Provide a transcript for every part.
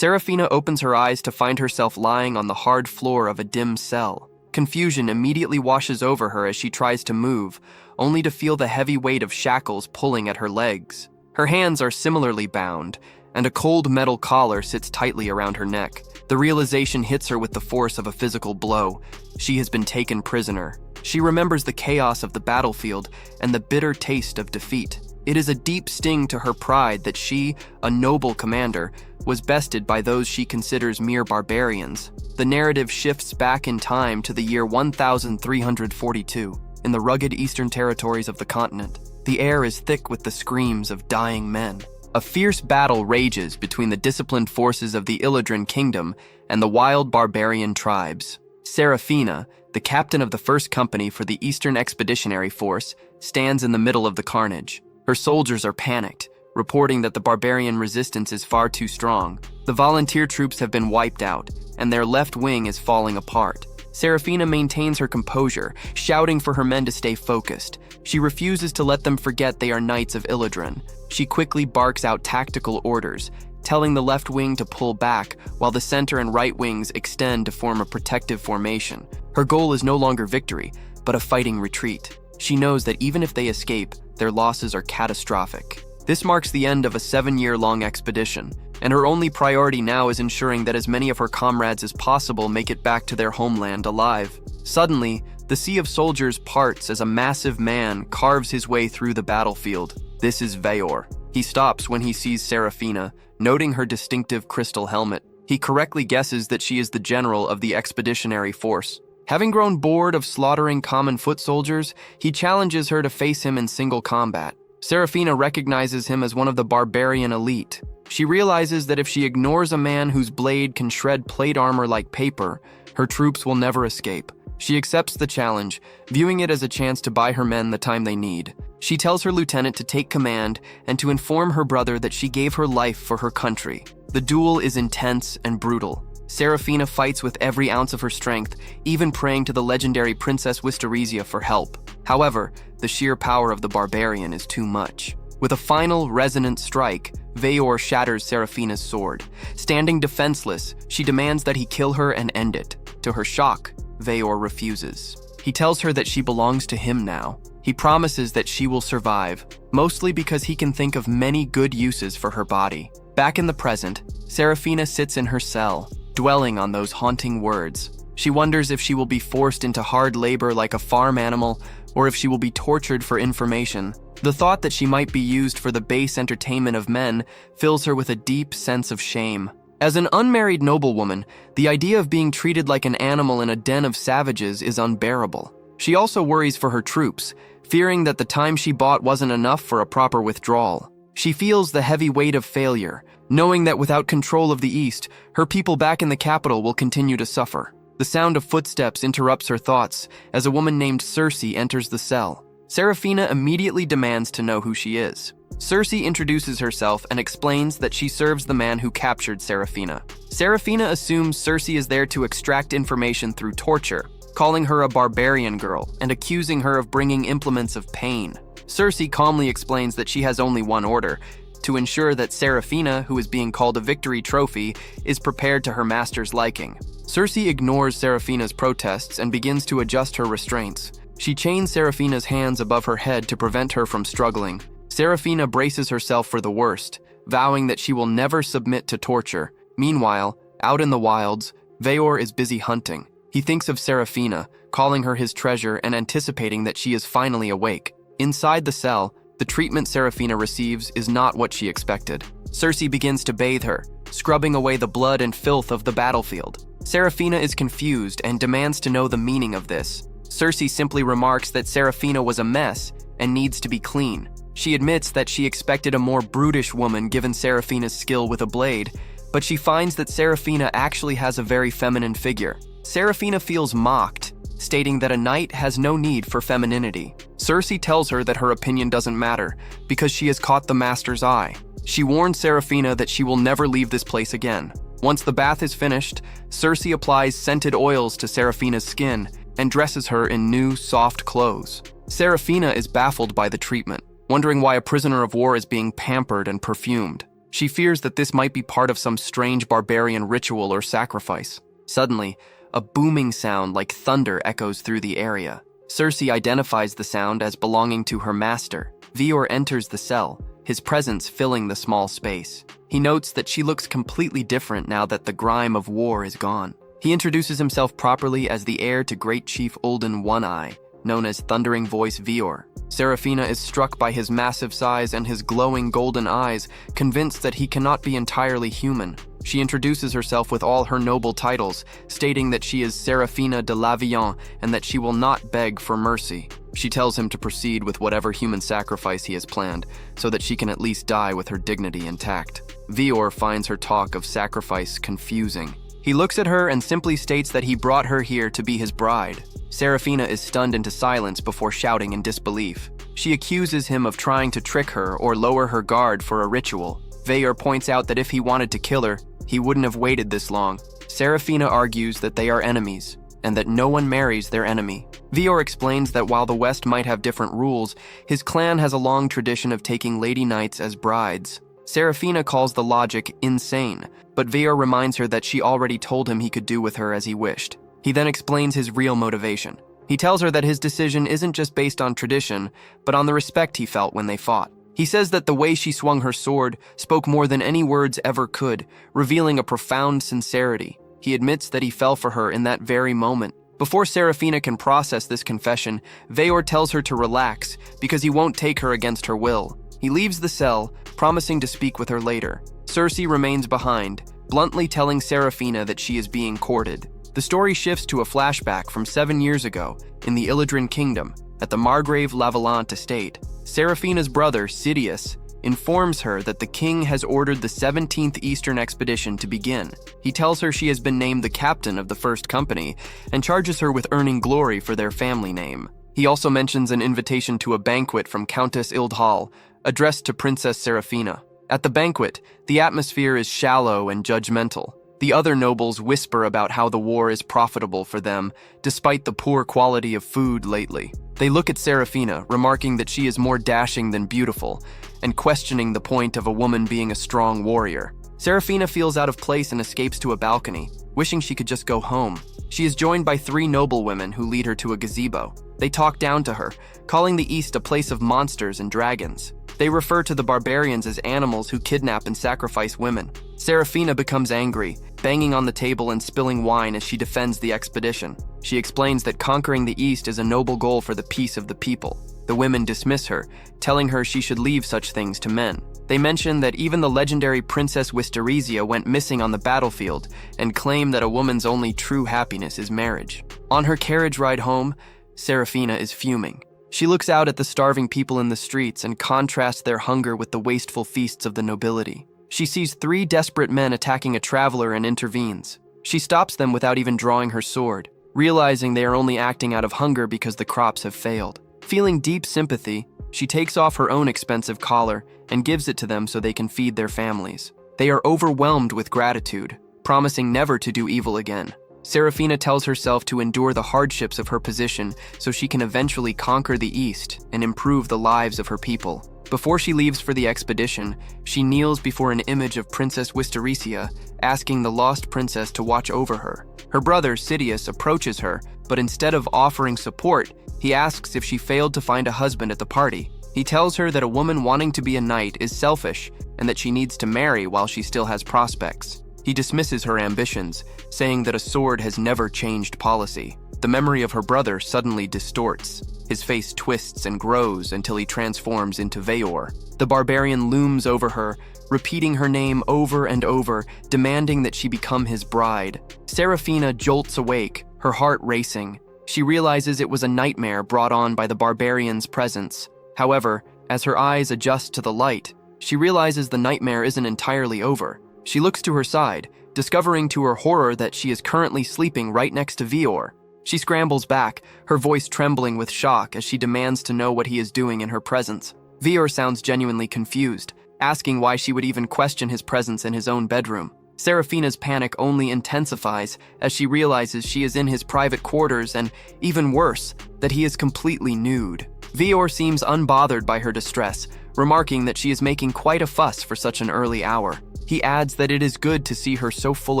Serafina opens her eyes to find herself lying on the hard floor of a dim cell. Confusion immediately washes over her as she tries to move, only to feel the heavy weight of shackles pulling at her legs. Her hands are similarly bound, and a cold metal collar sits tightly around her neck. The realization hits her with the force of a physical blow. She has been taken prisoner. She remembers the chaos of the battlefield and the bitter taste of defeat. It is a deep sting to her pride that she, a noble commander, was bested by those she considers mere barbarians. The narrative shifts back in time to the year 1342, in the rugged eastern territories of the continent. The air is thick with the screams of dying men. A fierce battle rages between the disciplined forces of the Illidan kingdom and the wild barbarian tribes. Serafina, the captain of the first company for the Eastern Expeditionary Force, stands in the middle of the carnage. Her soldiers are panicked, reporting that the barbarian resistance is far too strong. The volunteer troops have been wiped out, and their left wing is falling apart. Serafina maintains her composure, shouting for her men to stay focused. She refuses to let them forget they are knights of Illidan. She quickly barks out tactical orders, telling the left wing to pull back, while the center and right wings extend to form a protective formation. Her goal is no longer victory, but a fighting retreat. She knows that even if they escape, their losses are catastrophic. This marks the end of a 7-year-long expedition, and her only priority now is ensuring that as many of her comrades as possible make it back to their homeland alive. Suddenly, the sea of soldiers parts as a massive man carves his way through the battlefield. This is Veor. He stops when he sees Serafina, noting her distinctive crystal helmet. He correctly guesses that she is the general of the expeditionary force. Having grown bored of slaughtering common foot soldiers, he challenges her to face him in single combat. Serafina recognizes him as one of the barbarian elite. She realizes that if she ignores a man whose blade can shred plate armor like paper, her troops will never escape. She accepts the challenge, viewing it as a chance to buy her men the time they need. She tells her lieutenant to take command and to inform her brother that she gave her life for her country. The duel is intense and brutal. Serafina fights with every ounce of her strength, even praying to the legendary Princess Wistarizia for help. However, the sheer power of the barbarian is too much. With a final resonant strike, Veor shatters Serafina's sword. Standing defenseless, she demands that he kill her and end it. To her shock, Veor refuses. He tells her that she belongs to him now. He promises that she will survive, mostly because he can think of many good uses for her body. Back in the present, Serafina sits in her cell, dwelling on those haunting words. She wonders if she will be forced into hard labor like a farm animal, or if she will be tortured for information. The thought that she might be used for the base entertainment of men fills her with a deep sense of shame. As an unmarried noblewoman, the idea of being treated like an animal in a den of savages is unbearable. She also worries for her troops, fearing that the time she bought wasn't enough for a proper withdrawal. She feels the heavy weight of failure, knowing that without control of the East, her people back in the capital will continue to suffer. The sound of footsteps interrupts her thoughts as a woman named Circe enters the cell. Serafina immediately demands to know who she is. Circe introduces herself and explains that she serves the man who captured Serafina. Serafina assumes Circe is there to extract information through torture, calling her a barbarian girl and accusing her of bringing implements of pain. Circe calmly explains that she has only one order: to ensure that Serafina, who is being called a victory trophy, is prepared to her master's liking. Circe ignores Serafina's protests and begins to adjust her restraints. She chains Serafina's hands above her head to prevent her from struggling. Serafina braces herself for the worst, vowing that she will never submit to torture. Meanwhile, out in the wilds, Veor is busy hunting. He thinks of Serafina, calling her his treasure and anticipating that she is finally awake. Inside the cell, the treatment Serafina receives is not what she expected. Circe begins to bathe her, scrubbing away the blood and filth of the battlefield. Serafina is confused and demands to know the meaning of this. Circe simply remarks that Serafina was a mess and needs to be clean. She admits that she expected a more brutish woman given Serafina's skill with a blade, but she finds that Serafina actually has a very feminine figure. Serafina feels mocked, stating that a knight has no need for femininity. Circe tells her that her opinion doesn't matter because she has caught the master's eye. She warns Serafina that she will never leave this place again. Once the bath is finished, Circe applies scented oils to Serafina's skin and dresses her in new, soft clothes. Serafina is baffled by the treatment, wondering why a prisoner of war is being pampered and perfumed. She fears that this might be part of some strange barbarian ritual or sacrifice. Suddenly, a booming sound like thunder echoes through the area. Cersei identifies the sound as belonging to her master. Vior enters the cell, his presence filling the small space. He notes that she looks completely different now that the grime of war is gone. He introduces himself properly as the heir to Great Chief Ulden One-Eye, known as Thundering Voice Vior. Serafina is struck by his massive size and his glowing golden eyes, convinced that he cannot be entirely human. She introduces herself with all her noble titles, stating that she is Serafina de Lavillon and that she will not beg for mercy. She tells him to proceed with whatever human sacrifice he has planned, so that she can at least die with her dignity intact. Vior finds her talk of sacrifice confusing. He looks at her and simply states that he brought her here to be his bride. Serafina is stunned into silence before shouting in disbelief. She accuses him of trying to trick her or lower her guard for a ritual. Vior points out that if he wanted to kill her, he wouldn't have waited this long. Serafina argues that they are enemies, and that no one marries their enemy. Vior explains that while the West might have different rules, his clan has a long tradition of taking lady knights as brides. Serafina calls the logic insane, but Vior reminds her that she already told him he could do with her as he wished. He then explains his real motivation. He tells her that his decision isn't just based on tradition, but on the respect he felt when they fought. He says that the way she swung her sword spoke more than any words ever could, revealing a profound sincerity. He admits that he fell for her in that very moment. Before Serafina can process this confession, Vior tells her to relax because he won't take her against her will. He leaves the cell, promising to speak with her later. Cersei remains behind, bluntly telling Serafina that she is being courted. The story shifts to a flashback from 7 years ago in the Illidan Kingdom at the Margrave Lavallant estate. Serafina's brother, Sidious, informs her that the king has ordered the 17th Eastern Expedition to begin. He tells her she has been named the captain of the first company and charges her with earning glory for their family name. He also mentions an invitation to a banquet from Countess Ildhal, addressed to Princess Serafina. At the banquet, the atmosphere is shallow and judgmental. The other nobles whisper about how the war is profitable for them, despite the poor quality of food lately. They look at Serafina, remarking that she is more dashing than beautiful, and questioning the point of a woman being a strong warrior. Serafina feels out of place and escapes to a balcony, wishing she could just go home. She is joined by 3 noblewomen who lead her to a gazebo. They talk down to her, calling the East a place of monsters and dragons. They refer to the barbarians as animals who kidnap and sacrifice women. Serafina becomes angry, banging on the table and spilling wine as she defends the expedition. She explains that conquering the East is a noble goal for the peace of the people. The women dismiss her, telling her she should leave such things to men. They mention that even the legendary Princess Wisterizia went missing on the battlefield and claim that a woman's only true happiness is marriage. On her carriage ride home, Serafina is fuming. She looks out at the starving people in the streets and contrasts their hunger with the wasteful feasts of the nobility. She sees 3 desperate men attacking a traveler and intervenes. She stops them without even drawing her sword, realizing they are only acting out of hunger because the crops have failed. Feeling deep sympathy, she takes off her own expensive collar and gives it to them so they can feed their families. They are overwhelmed with gratitude, promising never to do evil again. Serafina tells herself to endure the hardships of her position so she can eventually conquer the East and improve the lives of her people. Before she leaves for the expedition, she kneels before an image of Princess Wisterizia, asking the lost princess to watch over her. Her brother, Sidious, approaches her, but instead of offering support, he asks if she failed to find a husband at the party. He tells her that a woman wanting to be a knight is selfish and that she needs to marry while she still has prospects. He dismisses her ambitions, saying that a sword has never changed policy. The memory of her brother suddenly distorts. His face twists and grows until he transforms into Vior. The barbarian looms over her, repeating her name over and over, demanding that she become his bride. Serafina jolts awake, her heart racing. She realizes it was a nightmare brought on by the barbarian's presence. However, as her eyes adjust to the light, she realizes the nightmare isn't entirely over. She looks to her side, discovering to her horror that she is currently sleeping right next to Vior. She scrambles back, her voice trembling with shock as she demands to know what he is doing in her presence. Vior sounds genuinely confused, asking why she would even question his presence in his own bedroom. Serafina's panic only intensifies as she realizes she is in his private quarters and, even worse, that he is completely nude. Veor seems unbothered by her distress, remarking that she is making quite a fuss for such an early hour. He adds that it is good to see her so full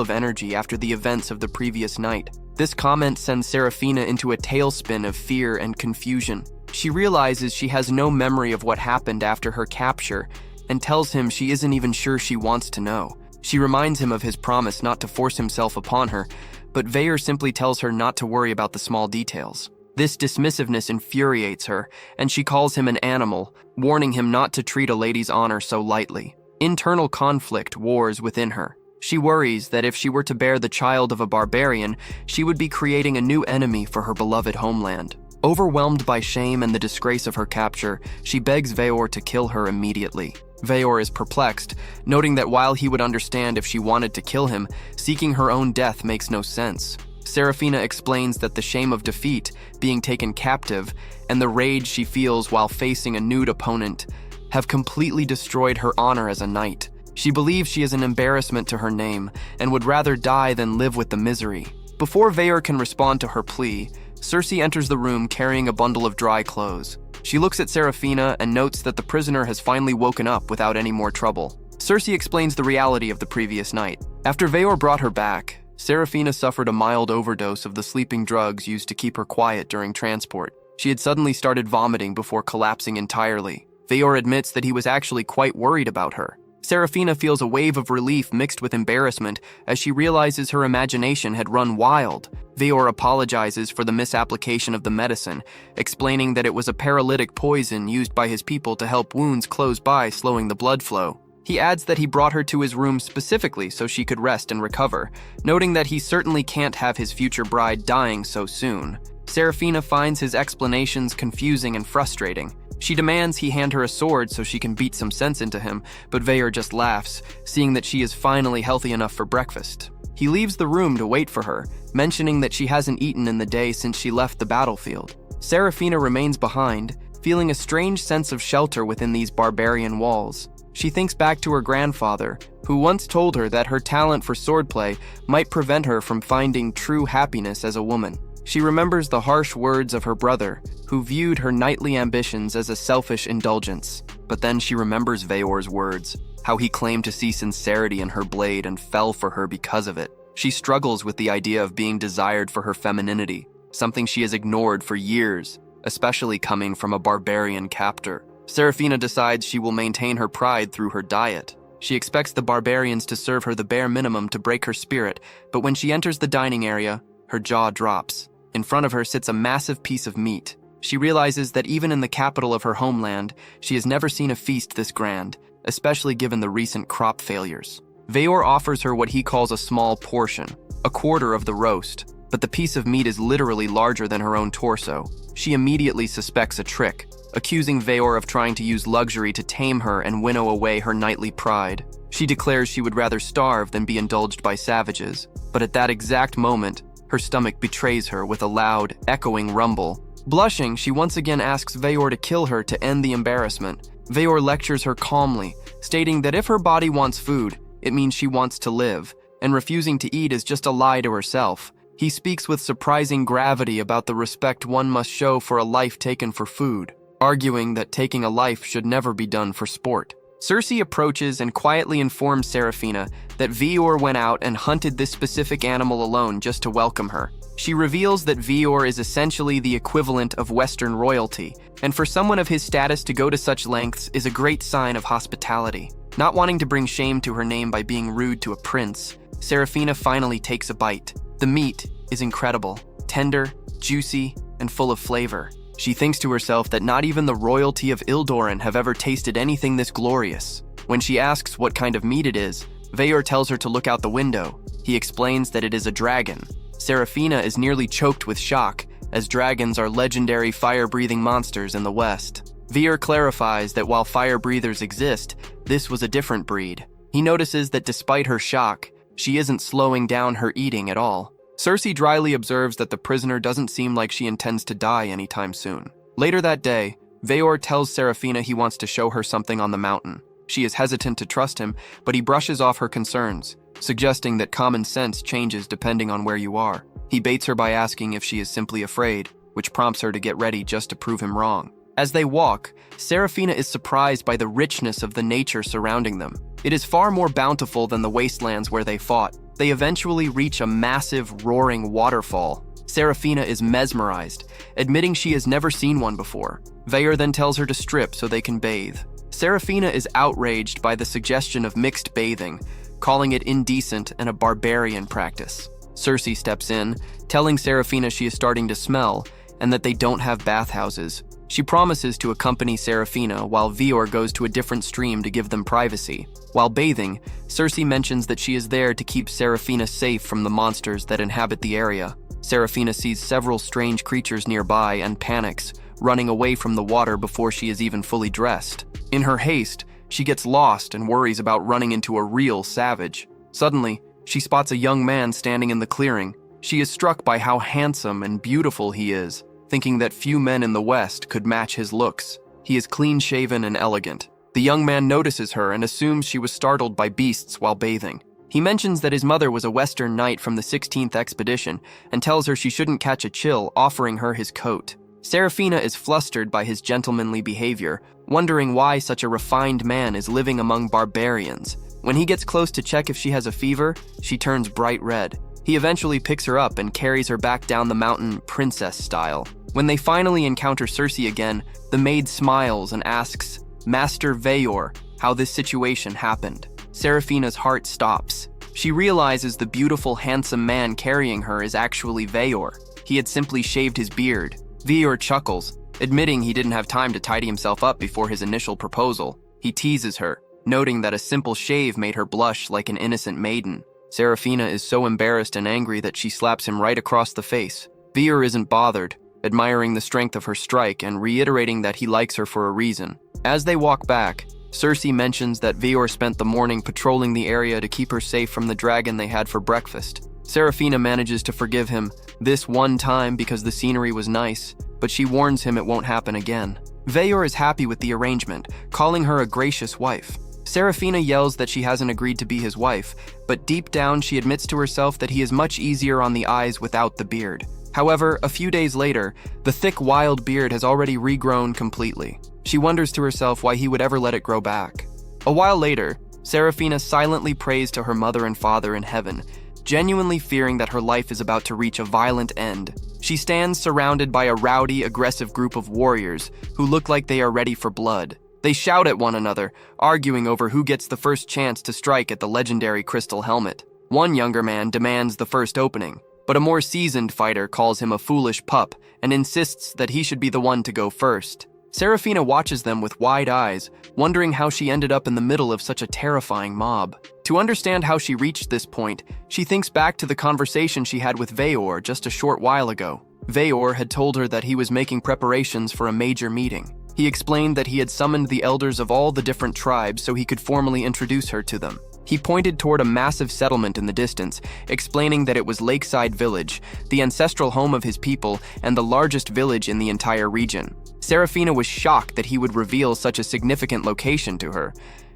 of energy after the events of the previous night. This comment sends Serafina into a tailspin of fear and confusion. She realizes she has no memory of what happened after her capture and tells him she isn't even sure she wants to know. She reminds him of his promise not to force himself upon her, but Veor simply tells her not to worry about the small details. This dismissiveness infuriates her, and she calls him an animal, warning him not to treat a lady's honor so lightly. Internal conflict wars within her. She worries that if she were to bear the child of a barbarian, she would be creating a new enemy for her beloved homeland. Overwhelmed by shame and the disgrace of her capture, she begs Veor to kill her immediately. Veor is perplexed, noting that while he would understand if she wanted to kill him, seeking her own death makes no sense. Serafina explains that the shame of defeat, being taken captive, and the rage she feels while facing a nude opponent have completely destroyed her honor as a knight. She believes she is an embarrassment to her name and would rather die than live with the misery. Before Veor can respond to her plea, Cersei enters the room carrying a bundle of dry clothes. She looks at Serafina and notes that the prisoner has finally woken up without any more trouble. Cersei explains the reality of the previous night. After Veor brought her back, Serafina suffered a mild overdose of the sleeping drugs used to keep her quiet during transport. She had suddenly started vomiting before collapsing entirely. Veor admits that he was actually quite worried about her. Serafina feels a wave of relief mixed with embarrassment as she realizes her imagination had run wild. Veor apologizes for the misapplication of the medicine, explaining that it was a paralytic poison used by his people to help wounds close by, slowing the blood flow. He adds that he brought her to his room specifically so she could rest and recover, noting that he certainly can't have his future bride dying so soon. Serafina finds his explanations confusing and frustrating. She demands he hand her a sword so she can beat some sense into him, but Veor just laughs, seeing that she is finally healthy enough for breakfast. He leaves the room to wait for her, mentioning that she hasn't eaten in the day since she left the battlefield. Serafina remains behind, feeling a strange sense of shelter within these barbarian walls. She thinks back to her grandfather, who once told her that her talent for swordplay might prevent her from finding true happiness as a woman. She remembers the harsh words of her brother, who viewed her knightly ambitions as a selfish indulgence. But then she remembers Veor's words, how he claimed to see sincerity in her blade and fell for her because of it. She struggles with the idea of being desired for her femininity, something she has ignored for years, especially coming from a barbarian captor. Serafina decides she will maintain her pride through her diet. She expects the barbarians to serve her the bare minimum to break her spirit, but when she enters the dining area, her jaw drops. In front of her sits a massive piece of meat. She realizes that even in the capital of her homeland, she has never seen a feast this grand, especially given the recent crop failures. Veor offers her what he calls a small portion, a quarter of the roast, but the piece of meat is literally larger than her own torso. She immediately suspects a trick, accusing Veor of trying to use luxury to tame her and winnow away her knightly pride. She declares she would rather starve than be indulged by savages, but at that exact moment, her stomach betrays her with a loud, echoing rumble. Blushing, she once again asks Veor to kill her to end the embarrassment. Veor lectures her calmly, stating that if her body wants food, it means she wants to live, and refusing to eat is just a lie to herself. He speaks with surprising gravity about the respect one must show for a life taken for food, arguing that taking a life should never be done for sport. Cersei approaches and quietly informs Serafina that Veor went out and hunted this specific animal alone just to welcome her. She reveals that Veor is essentially the equivalent of Western royalty, and for someone of his status to go to such lengths is a great sign of hospitality. Not wanting to bring shame to her name by being rude to a prince, Serafina finally takes a bite. The meat is incredible, tender, juicy, and full of flavor. She thinks to herself that not even the royalty of Ildoran have ever tasted anything this glorious. When she asks what kind of meat it is, Veor tells her to look out the window. He explains that it is a dragon. Serafina is nearly choked with shock, as dragons are legendary fire-breathing monsters in the West. Veor clarifies that while fire-breathers exist, this was a different breed. He notices that despite her shock, she isn't slowing down her eating at all. Cersei dryly observes that the prisoner doesn't seem like she intends to die anytime soon. Later that day, Veor tells Serafina he wants to show her something on the mountain. She is hesitant to trust him, but he brushes off her concerns, suggesting that common sense changes depending on where you are. He baits her by asking if she is simply afraid, which prompts her to get ready just to prove him wrong. As they walk, Serafina is surprised by the richness of the nature surrounding them. It is far more bountiful than the wastelands where they fought. They eventually reach a massive, roaring waterfall. Serafina is mesmerized, admitting she has never seen one before. Veyor then tells her to strip so they can bathe. Serafina is outraged by the suggestion of mixed bathing, calling it indecent and a barbarian practice. Cersei steps in, telling Serafina she is starting to smell and that they don't have bathhouses. She promises to accompany Serafina while Veyor goes to a different stream to give them privacy. While bathing, Cersei mentions that she is there to keep Serafina safe from the monsters that inhabit the area. Serafina sees several strange creatures nearby and panics, running away from the water before she is even fully dressed. In her haste, she gets lost and worries about running into a real savage. Suddenly, she spots a young man standing in the clearing. She is struck by how handsome and beautiful he is, thinking that few men in the West could match his looks. He is clean-shaven and elegant. The young man notices her and assumes she was startled by beasts while bathing. He mentions that his mother was a Western knight from the 16th expedition and tells her she shouldn't catch a chill, offering her his coat. Serafina is flustered by his gentlemanly behavior, wondering why such a refined man is living among barbarians. When he gets close to check if she has a fever, she turns bright red. He eventually picks her up and carries her back down the mountain princess style. When they finally encounter Cersei again, the maid smiles and asks Master Veyor how this situation happened. Serafina's heart stops. She realizes the beautiful, handsome man carrying her is actually Veyor. He had simply shaved his beard. Veyor chuckles, admitting he didn't have time to tidy himself up before his initial proposal. He teases her, noting that a simple shave made her blush like an innocent maiden. Serafina is so embarrassed and angry that she slaps him right across the face. Veyor isn't bothered, admiring the strength of her strike and reiterating that he likes her for a reason. As they walk back, Cersei mentions that Veyor spent the morning patrolling the area to keep her safe from the dragon they had for breakfast. Serafina manages to forgive him this one time because the scenery was nice, but she warns him it won't happen again. Veyor is happy with the arrangement, calling her a gracious wife. Serafina yells that she hasn't agreed to be his wife, but deep down she admits to herself that he is much easier on the eyes without the beard. However, a few days later, the thick, wild beard has already regrown completely. She wonders to herself why he would ever let it grow back. A while later, Serafina silently prays to her mother and father in heaven, genuinely fearing that her life is about to reach a violent end. She stands surrounded by a rowdy, aggressive group of warriors who look like they are ready for blood. They shout at one another, arguing over who gets the first chance to strike at the legendary crystal helmet. One younger man demands the first opening, but a more seasoned fighter calls him a foolish pup and insists that he should be the one to go first. Serafina watches them with wide eyes, wondering how she ended up in the middle of such a terrifying mob. To understand how she reached this point, she thinks back to the conversation she had with Veyor just a short while ago. Veyor had told her that he was making preparations for a major meeting. He explained that he had summoned the elders of all the different tribes so he could formally introduce her to them. He pointed toward a massive settlement in the distance, explaining that it was Lakeside Village, the ancestral home of his people and the largest village in the entire region. Serafina was shocked that he would reveal such a significant location to her.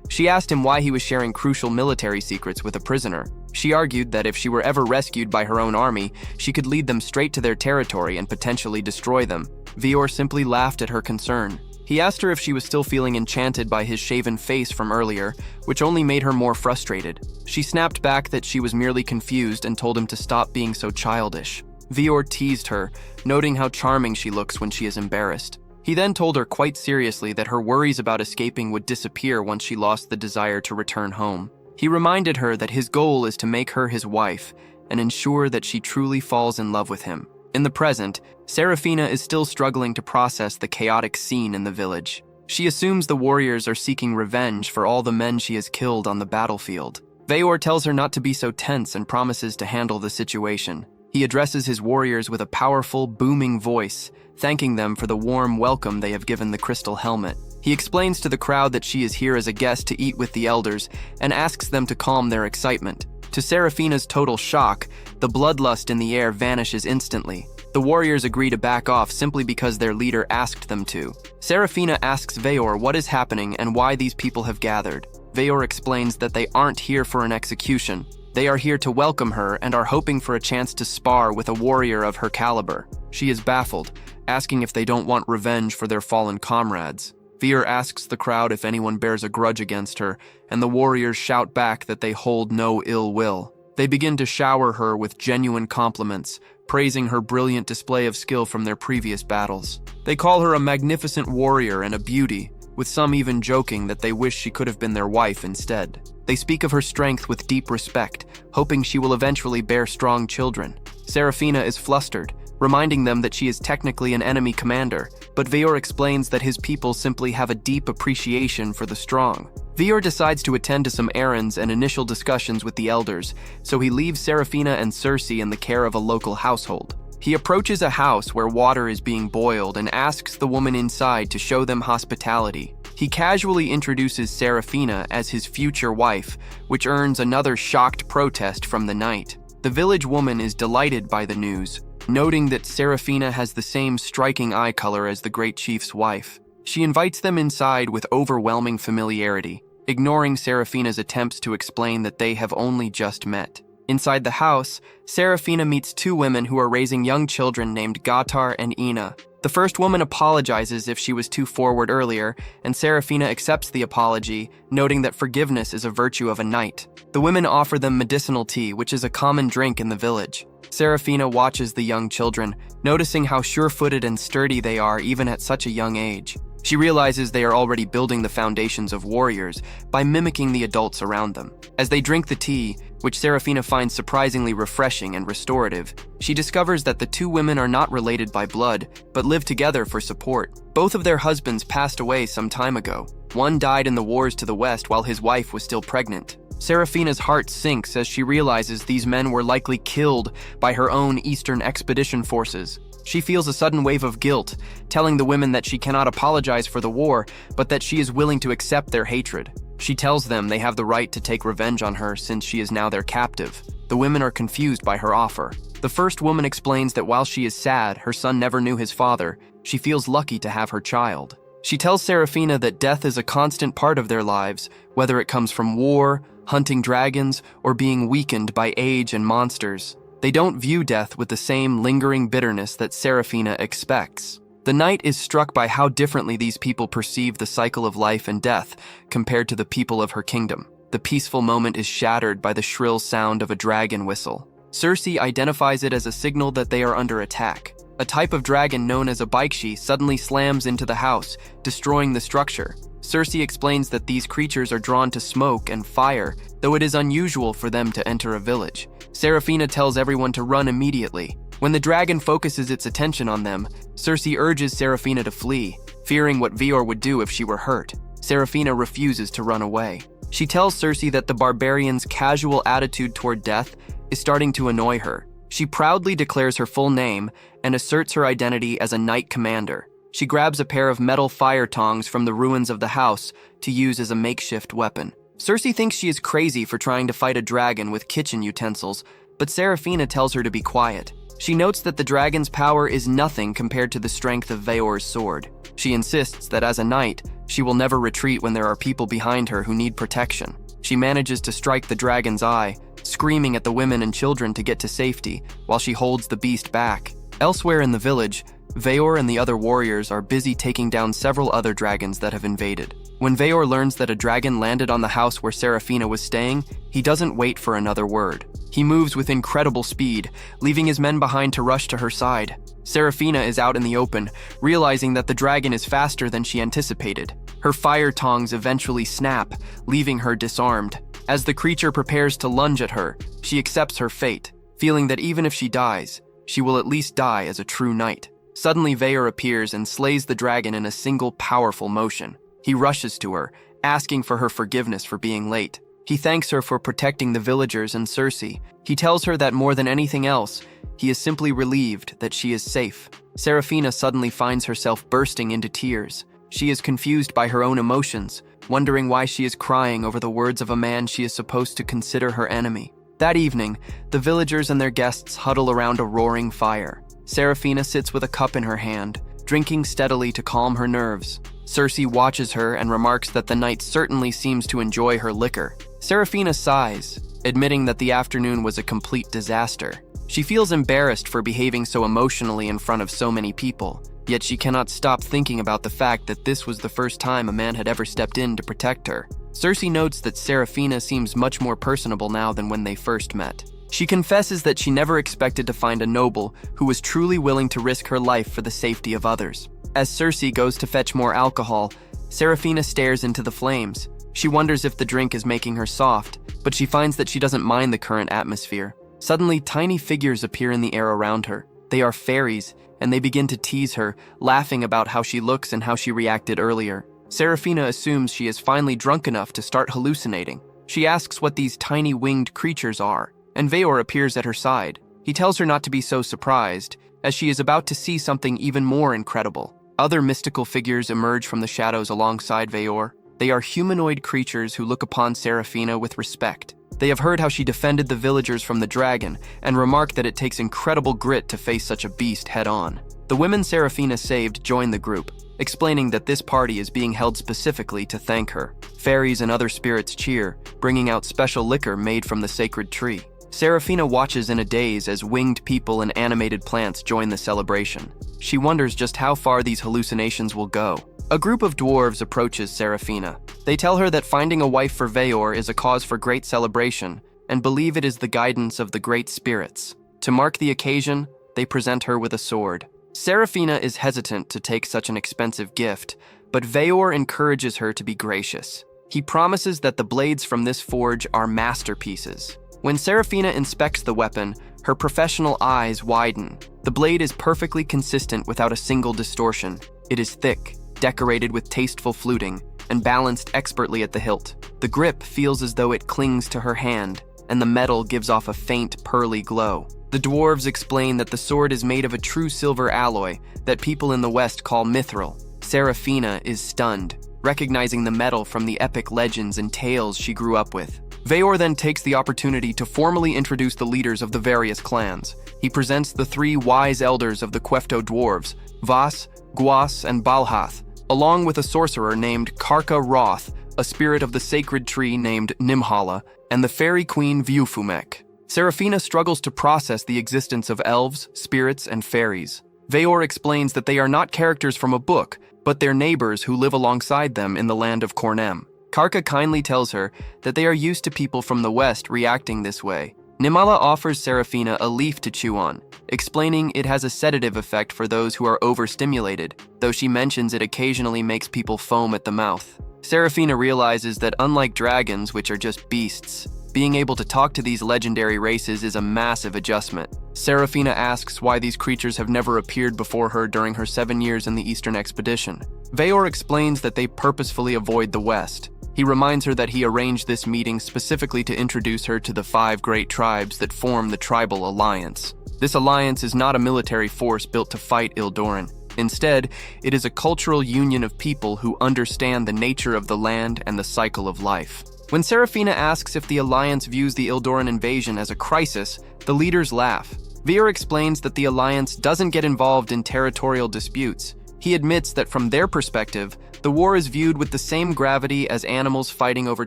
She asked him why he was sharing crucial military secrets with a prisoner. She argued that if she were ever rescued by her own army, she could lead them straight to their territory and potentially destroy them. Veyor simply laughed at her concern. He asked her if she was still feeling enchanted by his shaven face from earlier, which only made her more frustrated. She snapped back that she was merely confused and told him to stop being so childish. Veyor teased her, noting how charming she looks when she is embarrassed. He then told her quite seriously that her worries about escaping would disappear once she lost the desire to return home. He reminded her that his goal is to make her his wife and ensure that she truly falls in love with him. In the present, Serafina is still struggling to process the chaotic scene in the village. She assumes the warriors are seeking revenge for all the men she has killed on the battlefield. Veyor tells her not to be so tense and promises to handle the situation. He addresses his warriors with a powerful, booming voice, thanking them for the warm welcome they have given the crystal helmet. He explains to the crowd that she is here as a guest to eat with the elders and asks them to calm their excitement. To Serafina's total shock, the bloodlust in the air vanishes instantly. The warriors agree to back off simply because their leader asked them to. Serafina asks Veyor what is happening and why these people have gathered. Veyor explains that they aren't here for an execution. They are here to welcome her and are hoping for a chance to spar with a warrior of her caliber. She is baffled, asking if they don't want revenge for their fallen comrades. Veer asks the crowd if anyone bears a grudge against her, and the warriors shout back that they hold no ill will. They begin to shower her with genuine compliments, praising her brilliant display of skill from their previous battles. They call her a magnificent warrior and a beauty, with some even joking that they wish she could have been their wife instead. They speak of her strength with deep respect, hoping she will eventually bear strong children. Serafina is flustered, reminding them that she is technically an enemy commander, but Veor explains that his people simply have a deep appreciation for the strong. Veor decides to attend to some errands and initial discussions with the elders, so he leaves Serafina and Cersei in the care of a local household. He approaches a house where water is being boiled and asks the woman inside to show them hospitality. He casually introduces Serafina as his future wife, which earns another shocked protest from the knight. The village woman is delighted by the news, noting that Serafina has the same striking eye color as the great chief's wife. She invites them inside with overwhelming familiarity, ignoring Serafina's attempts to explain that they have only just met. Inside the house, Serafina meets two women who are raising young children named Gatar and Ina. The first woman apologizes if she was too forward earlier, and Serafina accepts the apology, noting that forgiveness is a virtue of a knight. The women offer them medicinal tea, which is a common drink in the village. Serafina watches the young children, noticing how sure-footed and sturdy they are even at such a young age. She realizes they are already building the foundations of warriors by mimicking the adults around them. As they drink the tea, which Serafina finds surprisingly refreshing and restorative, she discovers that the two women are not related by blood, but live together for support. Both of their husbands passed away some time ago. One died in the wars to the west while his wife was still pregnant. Serafina's heart sinks as she realizes these men were likely killed by her own Eastern Expedition forces. She feels a sudden wave of guilt, telling the women that she cannot apologize for the war, but that she is willing to accept their hatred. She tells them they have the right to take revenge on her since she is now their captive. The women are confused by her offer. The first woman explains that while she is sad her son never knew his father, she feels lucky to have her child. She tells Serafina that death is a constant part of their lives, whether it comes from war, hunting dragons, or being weakened by age and monsters. They don't view death with the same lingering bitterness that Serafina expects. The knight is struck by how differently these people perceive the cycle of life and death compared to the people of her kingdom. The peaceful moment is shattered by the shrill sound of a dragon whistle. Cersei identifies it as a signal that they are under attack. A type of dragon known as a baikshi suddenly slams into the house, destroying the structure. Cersei explains that these creatures are drawn to smoke and fire, though it is unusual for them to enter a village. Serafina tells everyone to run immediately. When the dragon focuses its attention on them, Cersei urges Serafina to flee, fearing what Veor would do if she were hurt. Serafina refuses to run away. She tells Cersei that the barbarian's casual attitude toward death is starting to annoy her. She proudly declares her full name and asserts her identity as a knight commander. She grabs a pair of metal fire tongs from the ruins of the house to use as a makeshift weapon. Cersei thinks she is crazy for trying to fight a dragon with kitchen utensils, but Serafina tells her to be quiet. She notes that the dragon's power is nothing compared to the strength of Veor's sword. She insists that as a knight, she will never retreat when there are people behind her who need protection. She manages to strike the dragon's eye, screaming at the women and children to get to safety, while she holds the beast back. Elsewhere in the village, Veor and the other warriors are busy taking down several other dragons that have invaded. When Veor learns that a dragon landed on the house where Serafina was staying, he doesn't wait for another word. He moves with incredible speed, leaving his men behind to rush to her side. Serafina is out in the open, realizing that the dragon is faster than she anticipated. Her fire tongs eventually snap, leaving her disarmed. As the creature prepares to lunge at her, she accepts her fate, feeling that even if she dies, she will at least die as a true knight. Suddenly, Veor appears and slays the dragon in a single powerful motion. He rushes to her, asking for her forgiveness for being late. He thanks her for protecting the villagers and Cersei. He tells her that more than anything else, he is simply relieved that she is safe. Serafina suddenly finds herself bursting into tears. She is confused by her own emotions, wondering why she is crying over the words of a man she is supposed to consider her enemy. That evening, the villagers and their guests huddle around a roaring fire. Serafina sits with a cup in her hand, drinking steadily to calm her nerves. Cersei watches her and remarks that the knight certainly seems to enjoy her liquor. Serafina sighs, admitting that the afternoon was a complete disaster. She feels embarrassed for behaving so emotionally in front of so many people, yet she cannot stop thinking about the fact that this was the first time a man had ever stepped in to protect her. Cersei notes that Serafina seems much more personable now than when they first met. She confesses that she never expected to find a noble who was truly willing to risk her life for the safety of others. As Cersei goes to fetch more alcohol, Serafina stares into the flames. She wonders if the drink is making her soft, but she finds that she doesn't mind the current atmosphere. Suddenly, tiny figures appear in the air around her. They are fairies, and they begin to tease her, laughing about how she looks and how she reacted earlier. Serafina assumes she is finally drunk enough to start hallucinating. She asks what these tiny winged creatures are, and Veor appears at her side. He tells her not to be so surprised, as she is about to see something even more incredible. Other mystical figures emerge from the shadows alongside Veor. They are humanoid creatures who look upon Serafina with respect. They have heard how she defended the villagers from the dragon, and remark that it takes incredible grit to face such a beast head-on. The women Serafina saved join the group, explaining that this party is being held specifically to thank her. Fairies and other spirits cheer, bringing out special liquor made from the sacred tree. Serafina watches in a daze as winged people and animated plants join the celebration. She wonders just how far these hallucinations will go. A group of dwarves approaches Serafina. They tell her that finding a wife for Veor is a cause for great celebration, and believe it is the guidance of the great spirits. To mark the occasion, they present her with a sword. Serafina is hesitant to take such an expensive gift, but Veor encourages her to be gracious. He promises that the blades from this forge are masterpieces. When Serafina inspects the weapon, her professional eyes widen. The blade is perfectly consistent without a single distortion. It is thick, decorated with tasteful fluting, and balanced expertly at the hilt. The grip feels as though it clings to her hand, and the metal gives off a faint, pearly glow. The dwarves explain that the sword is made of a true silver alloy that people in the West call mithril. Serafina is stunned, recognizing the metal from the epic legends and tales she grew up with. Veor then takes the opportunity to formally introduce the leaders of the various clans. He presents the three wise elders of the Quefto dwarves, Vas, Guas, and Balhath, along with a sorcerer named Karka Roth, a spirit of the sacred tree named Nimhala, and the fairy queen Viufumek. Serafina struggles to process the existence of elves, spirits, and fairies. Veor explains that they are not characters from a book, but their neighbors who live alongside them in the land of Cornem. Karka kindly tells her that they are used to people from the West reacting this way. Nimhala offers Serafina a leaf to chew on, explaining it has a sedative effect for those who are overstimulated, though she mentions it occasionally makes people foam at the mouth. Serafina realizes that unlike dragons, which are just beasts, being able to talk to these legendary races is a massive adjustment. Serafina asks why these creatures have never appeared before her during her 7 years in the Eastern Expedition. Veor explains that they purposefully avoid the West. He reminds her that he arranged this meeting specifically to introduce her to the 5 great tribes that form the Tribal Alliance. This alliance is not a military force built to fight Ildoran. Instead, it is a cultural union of people who understand the nature of the land and the cycle of life. When Serafina asks if the Alliance views the Ildoran invasion as a crisis, the leaders laugh. Veer explains that the Alliance doesn't get involved in territorial disputes. He admits that from their perspective, the war is viewed with the same gravity as animals fighting over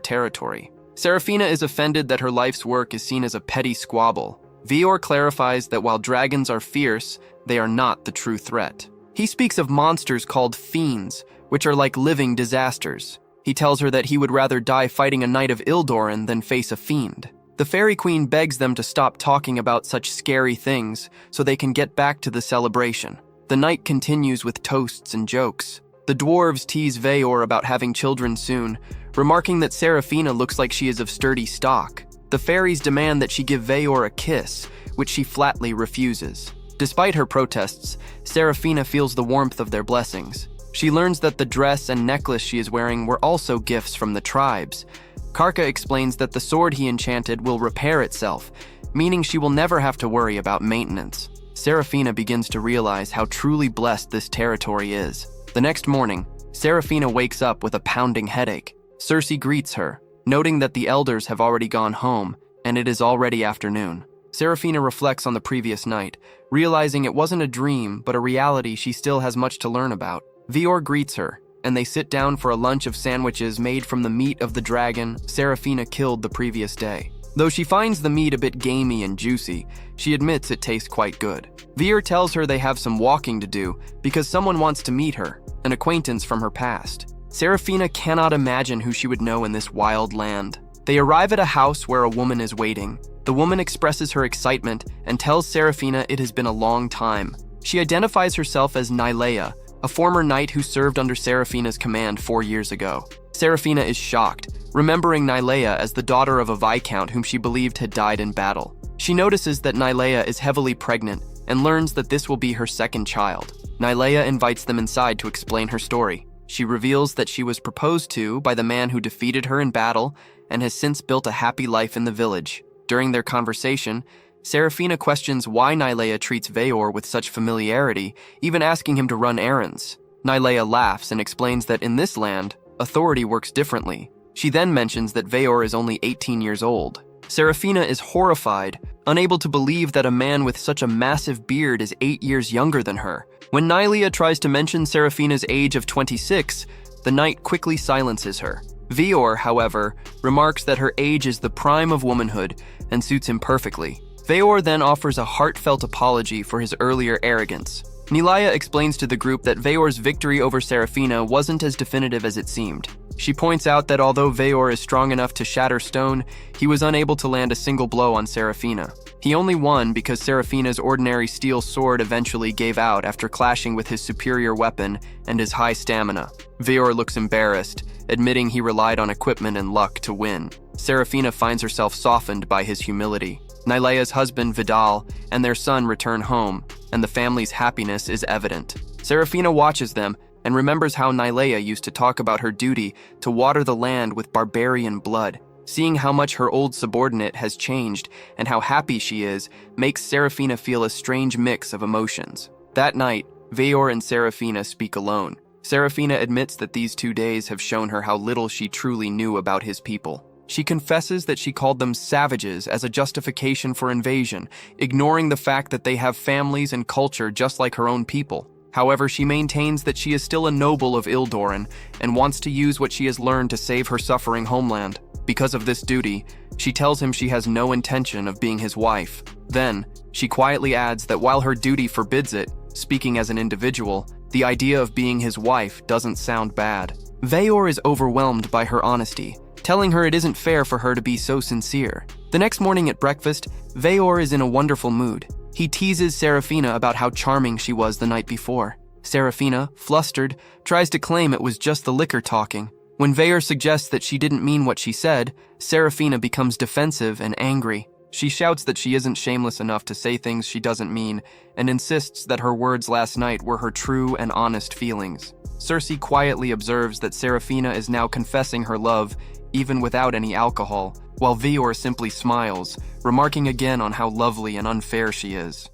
territory. Serafina is offended that her life's work is seen as a petty squabble. Veor clarifies that while dragons are fierce, they are not the true threat. He speaks of monsters called fiends, which are like living disasters. He tells her that he would rather die fighting a knight of Ildoran than face a fiend. The Fairy Queen begs them to stop talking about such scary things so they can get back to the celebration. The night continues with toasts and jokes. The dwarves tease Veor about having children soon, remarking that Serafina looks like she is of sturdy stock. The fairies demand that she give Veor a kiss, which she flatly refuses. Despite her protests, Serafina feels the warmth of their blessings. She learns that the dress and necklace she is wearing were also gifts from the tribes. Karka explains that the sword he enchanted will repair itself, meaning she will never have to worry about maintenance. Serafina begins to realize how truly blessed this territory is. The next morning, Serafina wakes up with a pounding headache. Cersei greets her, noting that the elders have already gone home, and it is already afternoon. Serafina reflects on the previous night, realizing it wasn't a dream, but a reality she still has much to learn about. Veor greets her, and they sit down for a lunch of sandwiches made from the meat of the dragon Serafina killed the previous day. Though she finds the meat a bit gamey and juicy, she admits it tastes quite good. Veer tells her they have some walking to do because someone wants to meet her, an acquaintance from her past. Serafina cannot imagine who she would know in this wild land. They arrive at a house where a woman is waiting. The woman expresses her excitement and tells Serafina it has been a long time. She identifies herself as Nylea, a former knight who served under Serafina's command 4 years ago. Serafina is shocked, remembering Nylea as the daughter of a viscount whom she believed had died in battle. She notices that Nylea is heavily pregnant and learns that this will be her second child. Nylea invites them inside to explain her story. She reveals that she was proposed to by the man who defeated her in battle and has since built a happy life in the village. During their conversation, Serafina questions why Nylea treats Veor with such familiarity, even asking him to run errands. Nylea laughs and explains that in this land, authority works differently. She then mentions that Veor is only 18 years old. Serafina is horrified, unable to believe that a man with such a massive beard is 8 years younger than her. When Nylea tries to mention Serafina's age of 26, the knight quickly silences her. Veor, however, remarks that her age is the prime of womanhood and suits him perfectly. Veor then offers a heartfelt apology for his earlier arrogance. Nylea explains to the group that Veor's victory over Serafina wasn't as definitive as it seemed. She points out that although Veor is strong enough to shatter stone, he was unable to land a single blow on Serafina. He only won because Serafina's ordinary steel sword eventually gave out after clashing with his superior weapon and his high stamina. Veor looks embarrassed, admitting he relied on equipment and luck to win. Serafina finds herself softened by his humility. Nylea's husband, Vidal, and their son return home, and the family's happiness is evident. Serafina watches them and remembers how Nylea used to talk about her duty to water the land with barbarian blood. Seeing how much her old subordinate has changed and how happy she is makes Serafina feel a strange mix of emotions. That night, Veor and Serafina speak alone. Serafina admits that these 2 days have shown her how little she truly knew about his people. She confesses that she called them savages as a justification for invasion, ignoring the fact that they have families and culture just like her own people. However, she maintains that she is still a noble of Ildoran and wants to use what she has learned to save her suffering homeland. Because of this duty, she tells him she has no intention of being his wife. Then, she quietly adds that while her duty forbids it, speaking as an individual, the idea of being his wife doesn't sound bad. Veor is overwhelmed by her honesty, telling her it isn't fair for her to be so sincere. The next morning at breakfast, Veor is in a wonderful mood. He teases Serafina about how charming she was the night before. Serafina, flustered, tries to claim it was just the liquor talking. When Veor suggests that she didn't mean what she said, Serafina becomes defensive and angry. She shouts that she isn't shameless enough to say things she doesn't mean and insists that her words last night were her true and honest feelings. Cersei quietly observes that Serafina is now confessing her love even without any alcohol, while Veor simply smiles, remarking again on how lovely and unfair she is.